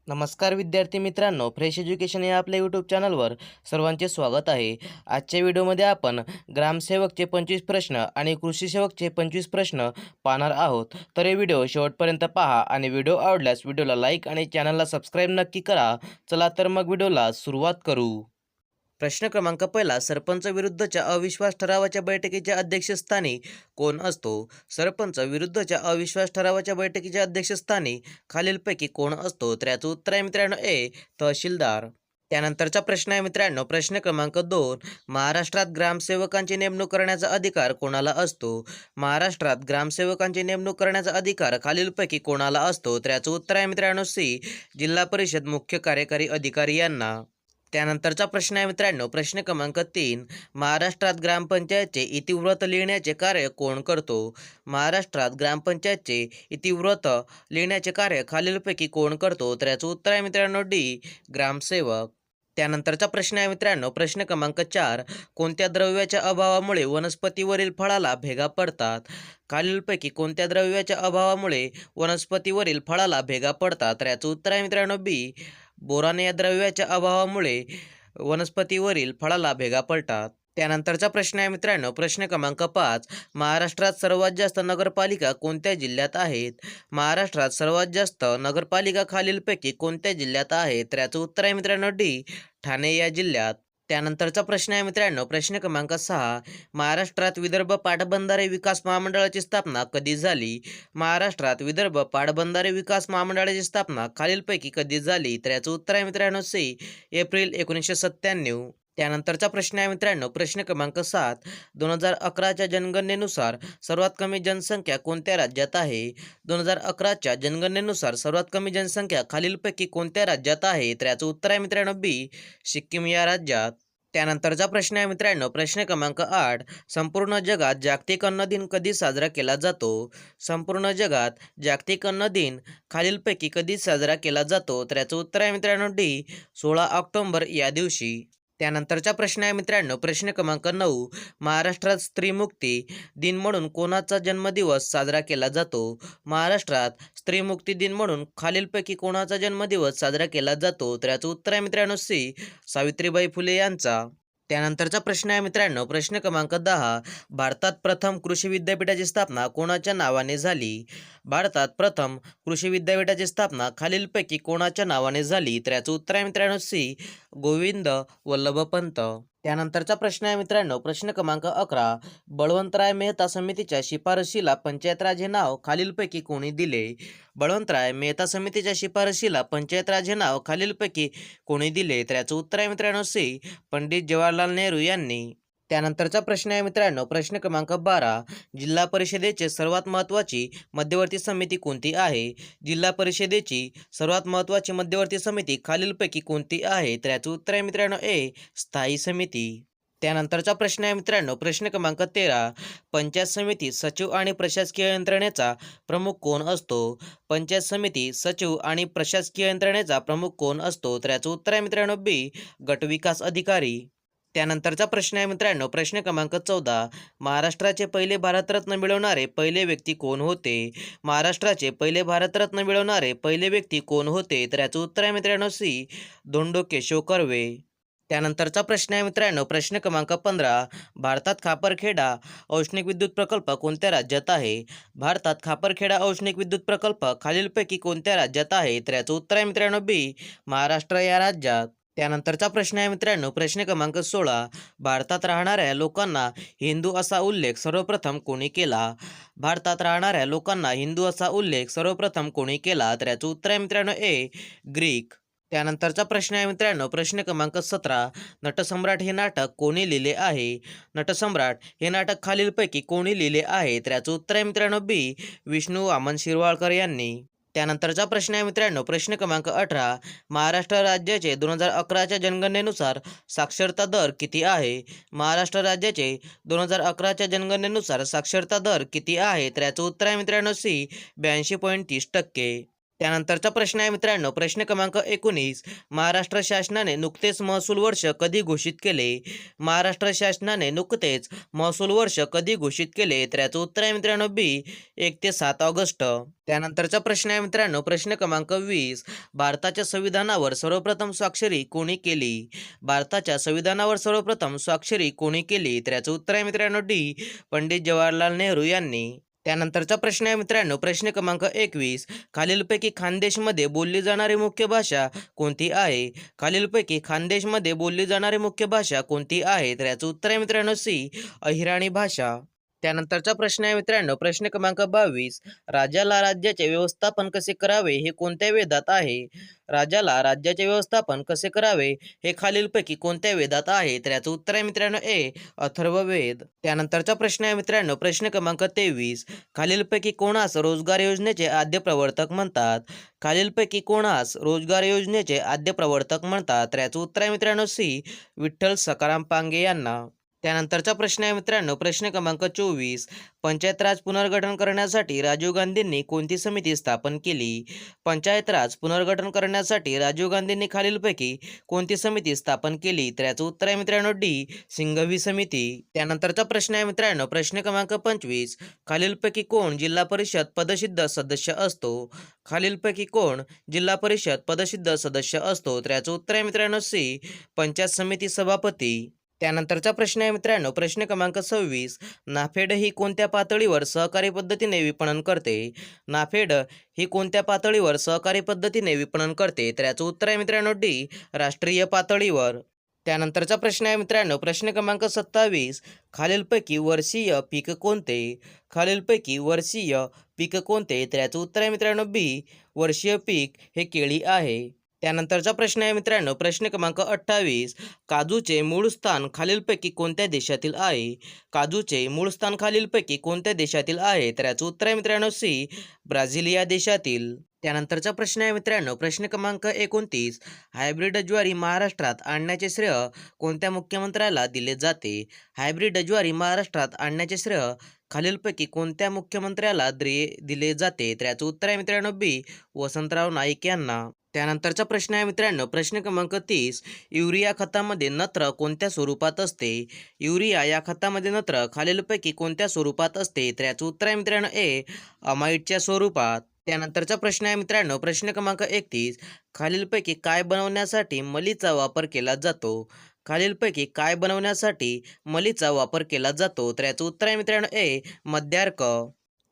नमस्कार विद्यार्थी मित्रांनो, फ्रेश एज्युकेशन या आपल्या यूट्यूब चॅनलवर सर्वांचे स्वागत आहे. आजच्या व्हिडिओमध्ये आपण ग्रामसेवकचे 25 प्रश्न आणि कृषी सेवकचे 25 प्रश्न पाहणार आहोत. तर हे व्हिडिओ शेवटपर्यंत पहा आणि व्हिडिओ आवडल्यास व्हिडिओला लाईक आणि चॅनलला सबस्क्राईब नक्की करा. चला तर मग व्हिडिओला सुरुवात करू. प्रश्न क्रमांक पहिला, सरपंच विरुद्धच्या अविश्वास ठरावाच्या बैठकीच्या अध्यक्षस्थानी कोण असतो? सरपंच विरुद्धच्या अविश्वास ठरावाच्या बैठकीच्या अध्यक्षस्थानी खालीलपैकी कोण असतो? तर याचं उत्तर आहे मित्रांनो ए, तहसीलदार. त्यानंतरचा प्रश्न आहे मित्रांनो, प्रश्न क्रमांक 2, महाराष्ट्रात ग्रामसेवकांची नेमणूक करण्याचा अधिकार कोणाला असतो? महाराष्ट्रात ग्रामसेवकांची नेमणूक करण्याचा अधिकार खालीलपैकी कोणाला असतो? तर याचं उत्तर आहे मित्रांनो सी, जिल्हा परिषद मुख्य कार्यकारी अधिकारी यांना. त्यानंतरचा प्रश्न आहे मित्रांनो, प्रश्न क्रमांक 3, महाराष्ट्रात ग्रामपंचायतचे इतिवृत्त लिहिण्याचे कार्य कोण करतो? महाराष्ट्रात ग्रामपंचायतचे इतिवृत्त लिहिण्याचे कार्य खालीलपैकी कोण करतो? तर याचं उत्तर आहे मित्रांनो डी, ग्रामसेवक. त्यानंतरचा प्रश्न आहे मित्रांनो, प्रश्न क्रमांक 4, कोणत्या द्रव्याच्या अभावामुळे वनस्पतीवरील फळाला भेगा पडतात? खालीलपैकी कोणत्या द्रव्याच्या अभावामुळे वनस्पतीवरील फळाला भेगा पडतात? तर याचं उत्तर आहे मित्रांनो बी, बोरान या द्रव्याच्या अभावामुळे वनस्पतीवरील फळाला भेगा पडतात. त्यानंतरचा प्रश्न आहे मित्रांनो, प्रश्न क्रमांक 5, महाराष्ट्रात सर्वात जास्त नगरपालिका कोणत्या जिल्ह्यात आहेत? महाराष्ट्रात सर्वात जास्त नगरपालिका खालीलपैकी कोणत्या जिल्ह्यात आहेत? तर याचं उत्तर आहे मित्रांनो डी, ठाणे या जिल्ह्यात. त्यानंतरचा प्रश्न आहे मित्रांनो, प्रश्न क्रमांक 6, महाराष्ट्रात विदर्भ पाटबंधारे विकास महामंडळाची स्थापना कधी झाली? महाराष्ट्रात विदर्भ पाटबंधारे विकास महामंडळाची स्थापना खालीलपैकी कधी झाली? तर याचं उत्तर आहे मित्रांनो सी, एप्रिल 1997. त्यानंतरचा प्रश्न आहे मित्रांनो, प्रश्न क्रमांक 7, 2011च्या जनगणनेनुसार सर्वात कमी जनसंख्या कोणत्या राज्यात आहे? 2011च्या जनगणनेनुसार सर्वात कमी जनसंख्या खालीलपैकी कोणत्या राज्यात आहे? तर याचं उत्तर आहे मित्रांनो बी, सिक्कीम या राज्यात. त्यानंतरचा प्रश्न आहे मित्रांनो, प्रश्न क्रमांक 8, संपूर्ण जगात जागतिक अन्न दिन कधी साजरा केला जातो? संपूर्ण जगात जागतिक अन्न दिन खालीलपैकी कधी साजरा केला जातो? तर याचं उत्तर आहे मित्रांनो डी, 16 ऑक्टोबर या दिवशी. त्यानंतरचा प्रश्न आहे मित्रांनो, प्रश्न क्रमांक 9, महाराष्ट्रात स्त्रीमुक्ती दिन म्हणून कोणाचा जन्मदिवस साजरा केला जातो? महाराष्ट्रात स्त्रीमुक्ती दिन म्हणून खालीलपैकी कोणाचा जन्मदिवस साजरा केला जातो? तर याचं उत्तर आहे मित्रांनो सी, सावित्रीबाई फुले यांचा. त्यानंतरचा प्रश्न आहे मित्रांनो, प्रश्न क्रमांक 10, भारतात प्रथम कृषी विद्यापीठाची स्थापना कोणाच्या नावाने झाली? भारतात प्रथम कृषी विद्यापीठाची स्थापना खालीलपैकी कोणाच्या नावाने झाली? तर याचं उत्तर आहे मित्रांनो सी, गोविंद वल्लभ पंत. त्यानंतरचा प्रश्न आहे मित्रांनो, प्रश्न क्रमांक 11, बळवंतराय मेहता समितीच्या शिफारशीला पंचायत राज हे नाव खालीलपैकी कोणी दिले? बळवंतराय मेहता समितीच्या शिफारशीला पंचायत राज हे नाव खालीलपैकी कोणी दिले? तर याचं उत्तर आहे मित्रांनो सी, पंडित जवाहरलाल नेहरू यांनी. त्यानंतरचा प्रश्न आहे मित्रांनो, प्रश्न क्रमांक 12, जिल्हा परिषदेचे सर्वात महत्त्वाची मध्यवर्ती समिती कोणती आहे? जिल्हा परिषदेची सर्वात महत्त्वाची मध्यवर्ती समिती खालीलपैकी कोणती आहे? तर याचं उत्तर आहे मित्रांनो ए, स्थायी समिती. त्यानंतरचा प्रश्न आहे मित्रांनो, प्रश्न क्रमांक 13, पंचायत समिती सचिव आणि प्रशासकीय यंत्रणेचा प्रमुख कोण असतो? पंचायत समिती सचिव आणि प्रशासकीय यंत्रणेचा प्रमुख कोण असतो? तर याचं उत्तर आहे मित्रांनो बी, गटविकास अधिकारी. त्यानंतरचा प्रश्न आहे मित्रांनो, प्रश्न क्रमांक 14, महाराष्ट्राचे पहिले भारतरत्न मिळवणारे पहिले व्यक्ती कोण होते? महाराष्ट्राचे पहिले भारतरत्न मिळवणारे पहिले व्यक्ती कोण होते? तर याचं उत्तर आहे मित्रांनो सी, धोंडो केशव कर्वे. त्यानंतरचा प्रश्न आहे मित्रांनो, प्रश्न क्रमांक 15, भारतात खापरखेडा औष्णिक विद्युत प्रकल्प कोणत्या राज्यात आहे? भारतात खापरखेडा औष्णिक विद्युत प्रकल्प खालीलपैकी कोणत्या राज्यात आहे? तर याचं उत्तर आहे मित्रांनो बी, महाराष्ट्र या राज्यात. त्यानंतरचा प्रश्न आहे मित्रांनो, प्रश्न क्रमांक 16, भारतात राहणाऱ्या लोकांना हिंदू असा उल्लेख सर्वप्रथम कोणी केला? भारतात राहणाऱ्या लोकांना हिंदू असा उल्लेख सर्वप्रथम कोणी केला? तर याचं उत्तर आहे मित्रांनो ए, ग्रीक. त्यानंतरचा प्रश्न आहे मित्रांनो, प्रश्न क्रमांक 17, नटसम्राट हे नाटक कोणी लिहिले आहे? नटसम्राट हे नाटक खालीलपैकी कोणी लिहिले आहे? तर याचं उत्तर आहे मित्रांनो बी, विष्णू वामन शिरवाळकर यांनी. त्यानंतरचा प्रश्न आहे मित्रांनो, प्रश्न क्रमांक 18, महाराष्ट्र राज्याचे 2011च्या जनगणनेनुसार साक्षरता दर किती आहे? महाराष्ट्र राज्याचे 2011च्या जनगणनेनुसार साक्षरता दर किती आहे? तर याचं उत्तर आहे मित्रांनो सी, 82.30%. त्यानंतरचा प्रश्न आहे मित्रांनो, प्रश्न क्रमांक 19. महाराष्ट्र शासनाने नुकतेच महसूल वर्ष कधी घोषित केले? महाराष्ट्र शासनाने नुकतेच महसूल वर्ष कधी घोषित केले? तर याचं उत्तर आहे मित्रांनो बी, 1 ते 7 ऑगस्ट. त्यानंतरचा प्रश्न आहे मित्रांनो, प्रश्न क्रमांक 20. भारताच्या संविधानावर सर्वप्रथम स्वाक्षरी कोणी केली? भारताच्या संविधानावर सर्वप्रथम स्वाक्षरी कोणी केली? तर याचं उत्तर आहे मित्रांनो डी, पंडित जवाहरलाल नेहरू यांनी. त्यानंतरचा प्रश्न आहे मित्रांनो, प्रश्न क्रमांक 21. खालीलपैकी खानदेशमध्ये बोलली जाणारी मुख्य भाषा कोणती आहे? खालीलपैकी खानदेशमध्ये बोलली जाणारी मुख्य भाषा कोणती आहे? तर याचं उत्तर आहे मित्रांनो सी, अहिराणी भाषा. त्यानंतरचा प्रश्न आहे मित्रांनो, प्रश्न क्रमांक 22. राजाला राज्याचे व्यवस्थापन कसे करावे हे कोणत्या वेदात आहे? राजाला राज्याचे व्यवस्थापन कसे करावे हे खालीलपैकी कोणत्या वेदात आहे? तर याचं उत्तर आहे मित्रांनो ए, अथर्ववेद. त्यानंतरचा प्रश्न आहे मित्रांनो, प्रश्न क्रमांक 23. खालीलपैकी कोणास रोजगार योजनेचे आद्य प्रवर्तक म्हणतात? खालीलपैकी कोणास रोजगार योजनेचे आद्य प्रवर्तक म्हणतात? तर याचं उत्तर आहे मित्रांनो सी, विठ्ठल सखाराम पांगे यांना. त्यानंतरचा प्रश्न आहे मित्रांनो, प्रश्न क्रमांक 24. पंचायत राज पुनर्गठन करण्यासाठी राजीव गांधींनी कोणती समिती स्थापन केली? पंचायत राज पुनर्गठन करण्यासाठी राजीव गांधींनी खालीलपैकी कोणती समिती स्थापन केली? तर याचं उत्तर आहे मित्रांनो डी, सिंघवी समिती. त्यानंतरचा प्रश्न आहे मित्रांनो, प्रश्न क्रमांक 25. खालीलपैकी कोण जिल्हा परिषद पदसिद्ध सदस्य असतो? खालीलपैकी कोण जिल्हा परिषद पदसिद्ध सदस्य असतो? तर याचं उत्तर आहे मित्रांनो सी, पंचायत समिती सभापती. त्यानंतरचा प्रश्न आहे मित्रांनो, प्रश्न क्रमांक 26. नाफेड ही कोणत्या पातळीवर सहकारी पद्धतीने विपणन करते? नाफेड ही कोणत्या पातळीवर सहकारी पद्धतीने विपणन करते? तर याचं उत्तर आहे मित्रांनो डी, राष्ट्रीय पातळीवर. त्यानंतरचा प्रश्न आहे मित्रांनो, प्रश्न क्रमांक 27. खालीलपैकी वर्षीय पीक कोणते? खालीलपैकी वर्षीय पीक कोणते? तर याचं उत्तर आहे मित्रांनो बी, वर्षीय पीक हे केळी आहे. त्यानंतरचा प्रश्न आहे मित्रांनो, प्रश्न क्रमांक 28. काजूचे मूळ स्थान खालीलपैकी कोणत्या देशातील आहे? काजूचे मूळ स्थान खालीलपैकी कोणत्या देशातील आहे? तर याचं उत्तर आहे मित्रांनो सी, ब्राझील या देशातील. त्यानंतरचा प्रश्न आहे मित्रांनो, प्रश्न क्रमांक 29. हायब्रिड ज्वारी महाराष्ट्रात आणण्याचे श्रेय कोणत्या मुख्यमंत्र्याला दिले जाते? हायब्रिड ज्वारी महाराष्ट्रात आणण्याचे श्रेय खालीलपैकी कोणत्या मुख्यमंत्र्याला दिले जाते? तर याचं उत्तर आहे मित्रांनो बी, वसंतराव नाईक यांना. त्यानंतरचा प्रश्न आहे मित्रांनो, प्रश्न क्रमांक 30. युरिया खतामध्ये नत्र कोणत्या स्वरूपात असते? युरिया या खतामध्ये नत्र खालीलपैकी कोणत्या स्वरूपात असते? तर याचं उत्तर आहे मित्रांनो ए, अमाइडच्या स्वरूपात. त्यानंतरचा प्रश्न आहे मित्रांनो, प्रश्न क्रमांक 31. खालीलपैकी काय बनवण्यासाठी मलीचा वापर केला जातो? खालीलपैकी काय बनवण्यासाठी मलीचा वापर केला जातो? तर याचं उत्तर आहे मित्रांनो ए, मद्यार्क.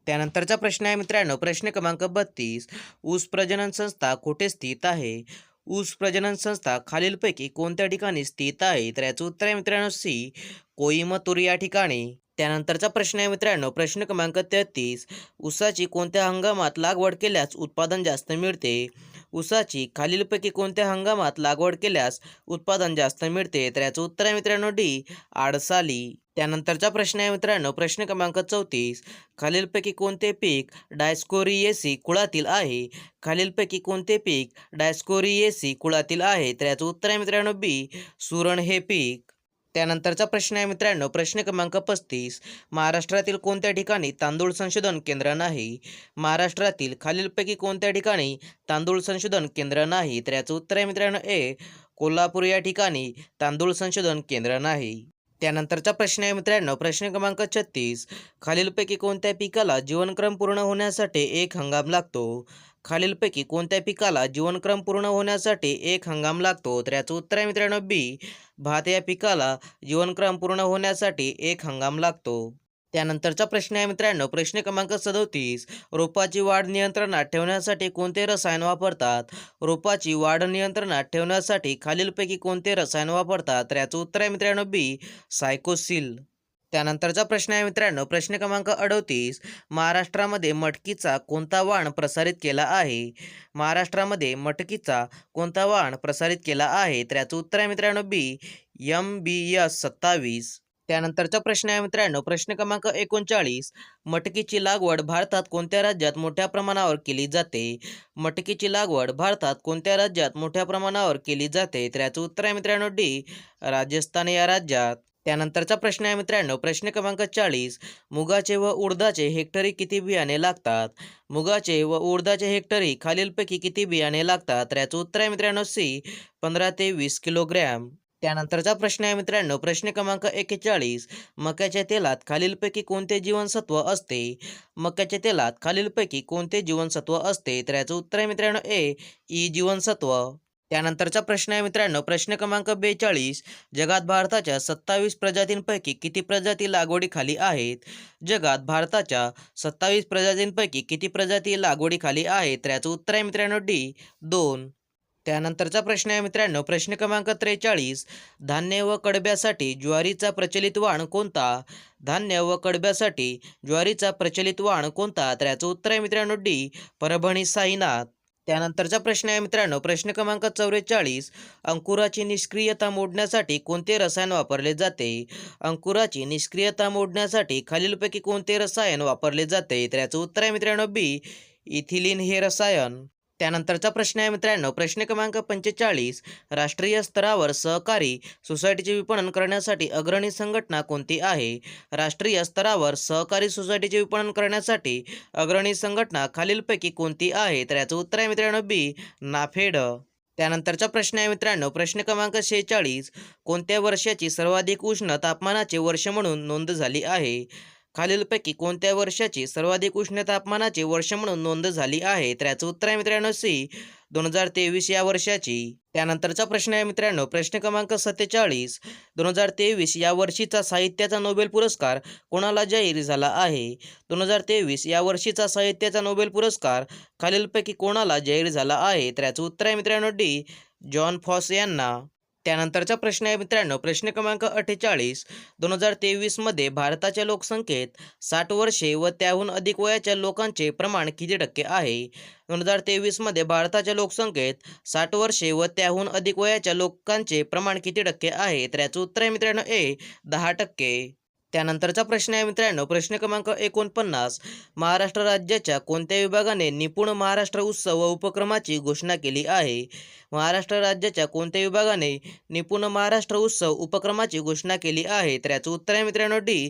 त्यानंतरचा प्रश्न आहे मित्रांनो, प्रश्न क्रमांक 32. ऊस प्रजनन संस्था कुठे स्थित आहे? ऊस प्रजनन संस्था खालीलपैकी कोणत्या ठिकाणी स्थित आहे? तर याचं उत्तर आहे मित्रांनो सी, कोईमतूर या ठिकाणी. त्यानंतरचा प्रश्न आहे मित्रांनो, प्रश्न क्रमांक 33. ऊसाची कोणत्या हंगामात लागवड केल्यास उत्पादन जास्त मिळते? ऊसाची खालीलपैकी कोणत्या हंगामात लागवड केल्यास उत्पादन जास्त मिळते? तर याचं उत्तर आहे मित्रांनो डी, आडसाली. त्यानंतरचा प्रश्न आहे मित्रांनो, प्रश्न क्रमांक 34. खालीलपैकी कोणते पीक डायस्कोरिएसी कुळातील आहे? खालीलपैकी कोणते पीक डायस्कोरिएसी कुळातील आहे? तर याचं उत्तर आहे मित्रांनो बी, सुरण हे पीक. त्यानंतरचा प्रश्न आहे मित्रांनो, प्रश्न क्रमांक 35. महाराष्ट्रातील कोणत्या ठिकाणी तांदूळ संशोधन केंद्र नाही? महाराष्ट्रातील खालीलपैकी कोणत्या ठिकाणी तांदूळ संशोधन केंद्र नाही? तर याचं उत्तर आहे मित्रांनो ए, कोल्हापूर या ठिकाणी तांदूळ संशोधन केंद्र नाही. त्यानंतरचा प्रश्न आहे मित्रांनो, प्रश्न क्रमांक 36. खालीलपैकी कोणत्या पिकाला जीवनक्रम पूर्ण होण्यासाठी एक हंगाम लागतो? खालीलपैकी कोणत्या पिकाला जीवनक्रम पूर्ण होण्यासाठी एक हंगाम लागतो? तर याचं उत्तर आहे मित्रांनो बी, भात या पिकाला जीवनक्रम पूर्ण होण्यासाठी एक हंगाम लागतो. त्यानंतरचा प्रश्न आहे मित्रांनो, प्रश्न क्रमांक 37. रोपाची वाढ नियंत्रणात ठेवण्यासाठी कोणते रसायन वापरतात? रोपाची वाढ नियंत्रणात ठेवण्यासाठी खालीलपैकी कोणते रसायन वापरतात? तर याचं उत्तर आहे मित्रांनो बी, सायकोसिल. त्यानंतरचा प्रश्न आहे मित्रांनो, प्रश्न क्रमांक 38. महाराष्ट्रामध्ये मटकीचा कोणता वाण प्रसारित केला आहे? महाराष्ट्रामध्ये मटकीचा कोणता वाण प्रसारित केला आहे? तर याचं उत्तर आहे मित्रांनो बी, MBS 27. त्यानंतरचा प्रश्न आहे मित्रांनो, प्रश्न क्रमांक 39. मटकीची लागवड भारतात कोणत्या राज्यात मोठ्या प्रमाणावर केली जाते? मटकीची लागवड भारतात कोणत्या राज्यात मोठ्या प्रमाणावर केली जाते? तर याचं उत्तर आहे मित्रांनो डी, राजस्थान या राज्यात. त्यानंतरचा प्रश्न आहे मित्रांनो, प्रश्न क्रमांक 40. मुगाचे व उडदाचे हेक्टरी किती बियाणे लागतात? मुगाचे व उडदाचे हेक्टरी खालीलपैकी किती बियाणे लागतात? तर याचं उत्तर आहे मित्रांनो सी, 15 ते 20 किलोग्रॅम. त्यानंतरचा प्रश्न आहे मित्रांनो, प्रश्न क्रमांक 41. मक्याच्या तेलात खालीलपैकी कोणते जीवनसत्व असते? मक्याच्या तेलात खालीलपैकी कोणते जीवनसत्व असते? तर याचं उत्तर आहे मित्रांनो ए, ई जीवनसत्व. त्यानंतरचा प्रश्न आहे मित्रांनो, प्रश्न क्रमांक 42. जगात भारताच्या 27 प्रजातींपैकी किती प्रजाती लागवडीखाली आहेत? जगात भारताच्या 27 प्रजातींपैकी किती प्रजाती लागवडीखाली आहेत? तर याचं उत्तर आहे मित्रांनो डी, 2. त्यानंतरचा प्रश्न आहे मित्रांनो, प्रश्न क्रमांक 43. धान्य व कडब्यासाठी ज्वारीचा प्रचलित वाण कोणता? धान्य व कडब्यासाठी ज्वारीचा प्रचलित वाण कोणता? तर याचं उत्तर आहे मित्रांनो डी, परभणी साईनाथ. त्यानंतरचा प्रश्न आहे मित्रांनो, प्रश्न क्रमांक 44. अंकुराची निष्क्रियता मोडण्यासाठी कोणते रसायन वापरले जाते? अंकुराची निष्क्रियता मोडण्यासाठी खालीलपैकी कोणते रसायन वापरले जाते? तर याचं उत्तर आहे मित्रांनो बी, इथिलीन हे रसायन. त्यानंतरचा प्रश्न आहे मित्रांनो, प्रश्न क्रमांक 45. राष्ट्रीय स्तरावर सहकारी सोसायटीचे विपणन करण्यासाठी अग्रणी संघटना कोणती आहे? राष्ट्रीय स्तरावर सहकारी सोसायटीचे विपणन करण्यासाठी अग्रणी संघटना खालीलपैकी कोणती आहे? तर याचं उत्तर आहे मित्रांनो बी, नाफेड. त्यानंतरचा प्रश्न आहे मित्रांनो, प्रश्न क्रमांक 46. कोणत्या वर्षाची सर्वाधिक उष्ण तापमानाचे वर्ष म्हणून नोंद झाली आहे? खालीलपैकी कोणत्या वर्षाची सर्वाधिक उष्ण तापमानाचे वर्ष म्हणून नोंद झाली आहे? तर याचं उत्तर आहे मित्रांनो सी, 2023 या वर्षाची. त्यानंतरचा प्रश्न आहे मित्रांनो, प्रश्न क्रमांक 47. 2023 या वर्षीचा साहित्याचा नोबेल पुरस्कार कोणाला जाहीर झाला आहे? 2023 या वर्षीचा साहित्याचा नोबेल पुरस्कार खालीलपैकी कोणाला जाहीर झाला आहे? तर याचं उत्तर आहे मित्रांनो डी, जॉन फॉस यांना. त्यानंतरचा प्रश्न आहे मित्रांनो, प्रश्न क्रमांक 48. 2023 मध्ये भारताच्या लोकसंख्येत 60 वर्षे व त्याहून अधिक वयाच्या लोकांचे प्रमाण किती टक्के आहे? 2023 मध्ये भारताच्या लोकसंख्येत 60 वर्षे व त्याहून अधिक वयाच्या लोकांचे प्रमाण किती टक्के आहे? तर याचं उत्तर आहे मित्रांनो ए, 10%. त्यानंतरचा प्रश्न आहे मित्रांनो, प्रश्न क्रमांक 49. महाराष्ट्र राज्याच्या कोणत्या विभागाने निपुण महाराष्ट्र उत्सव व उपक्रमाची घोषणा केली आहे? महाराष्ट्र राज्याच्या कोणत्या विभागाने निपुण महाराष्ट्र उत्सव उपक्रमाची घोषणा केली आहे? तर याचं उत्तर आहे मित्रांनो डी,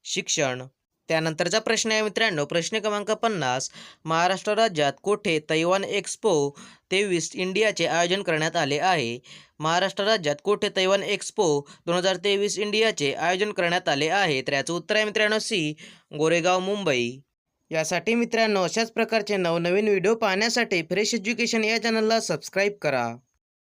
शिक्षण. त्यानंतरचा प्रश्न आहे मित्रांनो, प्रश्न क्रमांक 50. महाराष्ट्र राज्यात कोठे तैवान एक्स्पो 23 इंडियाचे आयोजन करण्यात आले आहे? महाराष्ट्र राज्यात कोठे तैवान एक्स्पो 2023 इंडियाचे आयोजन करण्यात आले आहे? तर याचं उत्तर आहे मित्रांनो सी, गोरेगाव मुंबई. यासाठी मित्रांनो, अशाच प्रकारचे नवनवीन व्हिडिओ पाहण्यासाठी फ्रेश एज्युकेशन या चॅनलला सबस्क्राईब करा.